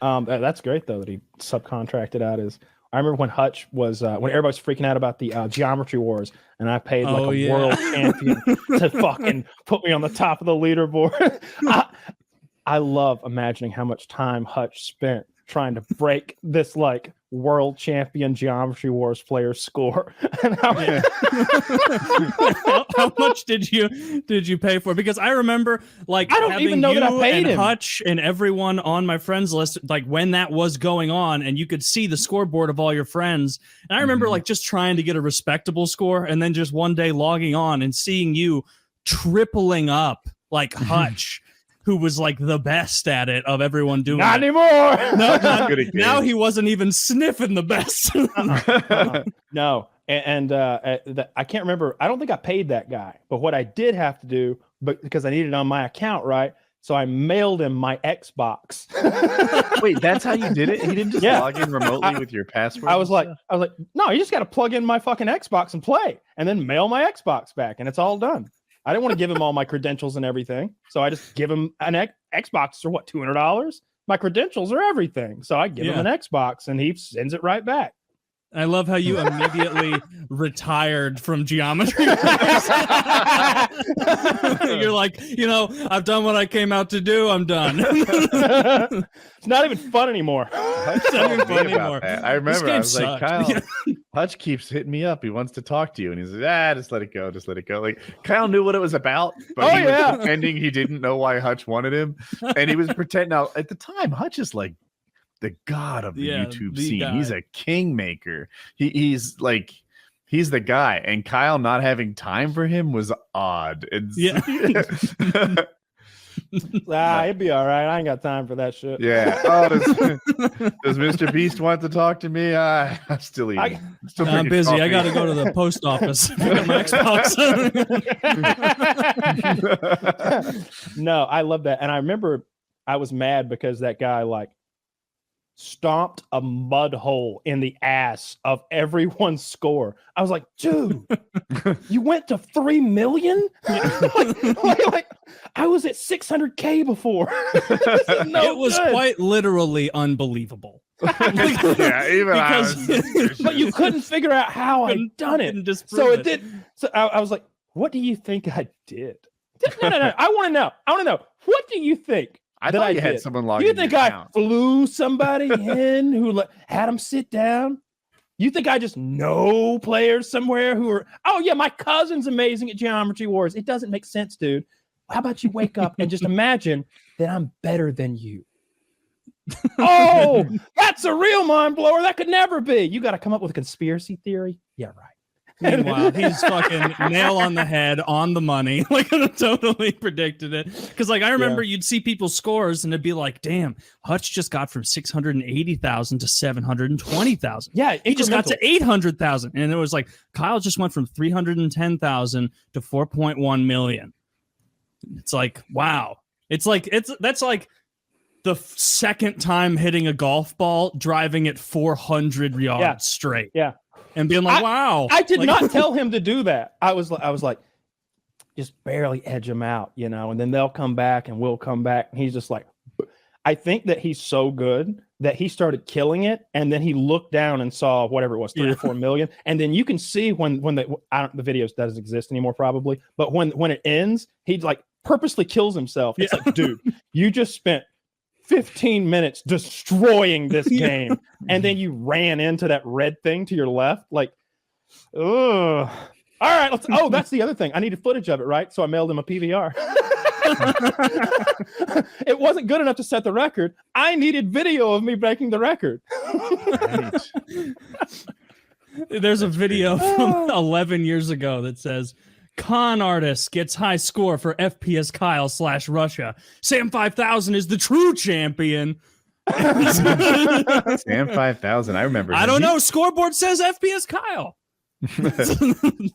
That's great though that he subcontracted out his. I remember when Hutch was when everybody was freaking out about the Geometry Wars, and I paid like a world champion to fucking put me on the top of the leaderboard. I love imagining how much time Hutch spent trying to break this like world champion Geometry Wars player score. And how much did you pay for it? Because I remember like I don't even know that I paid him. Hutch and everyone on my friends list, like when that was going on, and you could see the scoreboard of all your friends. And I remember like just trying to get a respectable score, and then just one day logging on and seeing you tripling up like Hutch. Who was like the best at it of everyone doing not it. anymore. Now he wasn't even sniffing the best. No. And I can't remember. I don't think I paid that guy. But what I did have to do, because I needed it on my account, right? So I mailed him my Xbox. Wait, that's how you did it? He didn't just log in remotely with your password? I was like, no, you just got to plug in my fucking Xbox and play, and then mail my Xbox back, and it's all done. I didn't want to give him all my credentials and everything. So I just give him an Xbox for what, $200? My credentials are everything. So I give him an Xbox and he sends it right back. I love how you immediately retired from geometry. You're like, I've done what I came out to do. I'm done. It's not even fun anymore. It's not even fun anymore. I remember I was sucked. like, Kyle, Hutch keeps hitting me up. He wants to talk to you. And he's like, just let it go. Just let it go. Like Kyle knew what it was about, but he was pretending he didn't know why Hutch wanted him. And he was pretending. Now, at the time, Hutch is like the god of the YouTube scene. Guy. He's a kingmaker. He's the guy. And Kyle not having time for him was odd. It'd be all right. I ain't got time for that shit. Yeah. Oh, does Mr. Beast want to talk to me? I'm still eating. I'm busy. Coffee. I got to go to the post office. Pick up my Xbox. No, I love that. And I remember I was mad because that guy stomped a mud hole in the ass of everyone's score. I was like, dude, you went to 3 million? like, I was at 600K before. It was quite literally unbelievable. But you couldn't figure out how I'd done it. So it did. So I was like, what do you think I did? No. I want to know. What do you think? I thought you had someone log in. You think I flew somebody in who had them sit down? You think I just know players somewhere who are, my cousin's amazing at Geometry Wars. It doesn't make sense, dude. How about you wake up and just imagine that I'm better than you? Oh, that's a real mind blower. That could never be. You got to come up with a conspiracy theory. Yeah, right. Meanwhile, he's fucking nail on the head, on the money. Like, I totally predicted it. Because, I remember you'd see people's scores, and it'd be like, damn, Hutch just got from 680,000 to 720,000. Yeah, he just got to 800,000. And it was like, Kyle just went from 310,000 to 4.1 million. It's like, wow. That's like the second time hitting a golf ball, driving it 400 yards straight. Yeah. And being like, wow. I did not tell him to do that. I was like, just barely edge him out, and then they'll come back and we'll come back. And he's just like, I think that he's so good that he started killing it. And then he looked down and saw whatever it was, 3 or 4 million. And then you can see when the videos doesn't exist anymore, probably. But when it ends, he purposely kills himself. It's like, dude, you just spent 15 minutes destroying this game, and then you ran into that red thing to your left. Like, ugh. All right, that's the other thing. I needed footage of it, right? So I mailed him a PVR. It wasn't good enough to set the record. I needed video of me breaking the record. There's a video from 11 years ago that says, con artist gets high score for FPS Kyle /Russia. Sam 5000 is the true champion. Sam 5000. I remember. I don't know. Scoreboard says FPS Kyle.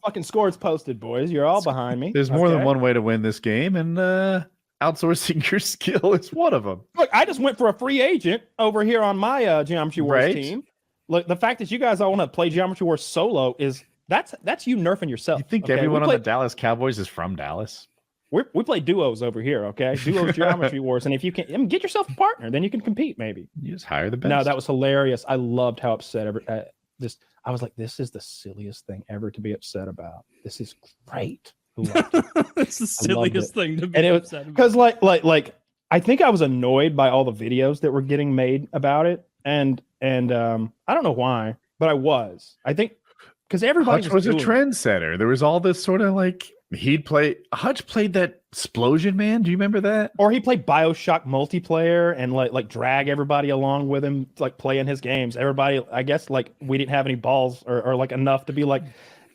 Fucking scores posted, boys. You're all behind me. There's more than one way to win this game, and outsourcing your skill is one of them. Look, I just went for a free agent over here on my Geometry Wars team. Look, the fact that you guys all want to play Geometry Wars solo is that's you nerfing yourself. You think everyone on the Dallas Cowboys is from Dallas? we play duos over here, okay? Duos Geometry Wars, and if you can get yourself a partner, then you can compete maybe. You just hire the best. No, that was hilarious. I loved how upset I was like, this is the silliest thing ever to be upset about. This is great. It's the silliest thing to be and it was upset about. because like I think I was annoyed by all the videos that were getting made about it, and I don't know why, but I was. I think because everybody Hutch was a trendsetter. There was all this sort of like Hutch played that Explosion Man. Do you remember that? Or he played BioShock multiplayer and like drag everybody along with him, like playing his games. Everybody, I guess, like we didn't have any balls or like enough to be like,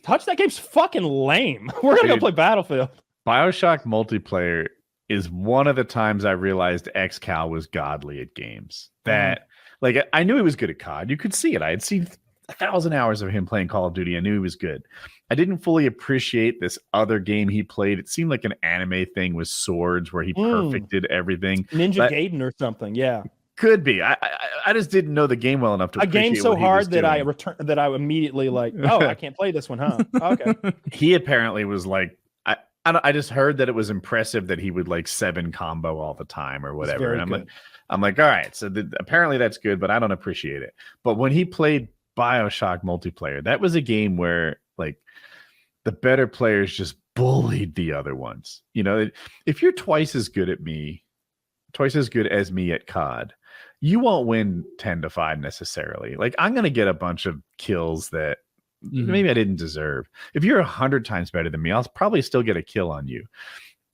Hutch, that game's fucking lame. We're gonna go play Battlefield. BioShock multiplayer is one of the times I realized XCal was godly at games. That like I knew he was good at COD. You could see it. I had seen 1,000 hours of him playing Call of Duty. I knew he was good. I didn't fully appreciate this other game he played. It seemed like an anime thing with swords where he perfected everything. Ninja Gaiden or something. Yeah. Could be. I just didn't know the game well enough to appreciate a game so what he hard was that doing. I immediately like, oh, I can't play this one, huh? Okay. He apparently was like, I just heard that it was impressive that he would like 7 combo all the time or whatever. And I'm like, all right, so apparently that's good, but I don't appreciate it. But when he played BioShock multiplayer, that was a game where like the better players just bullied the other ones. You know, if you're twice as good as me at COD, you won't win 10-5 necessarily. Like I'm going to get a bunch of kills that maybe I didn't deserve. If you're 100 times better than me, I'll probably still get a kill on you.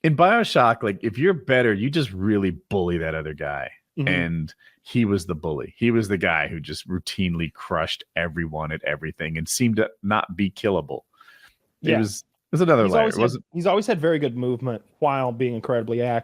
In BioShock, like if you're better, you just really bully that other guy. And he was the bully. He was the guy who just routinely crushed everyone at everything and seemed to not be killable. It was another layer. He's always had very good movement while being incredibly accurate.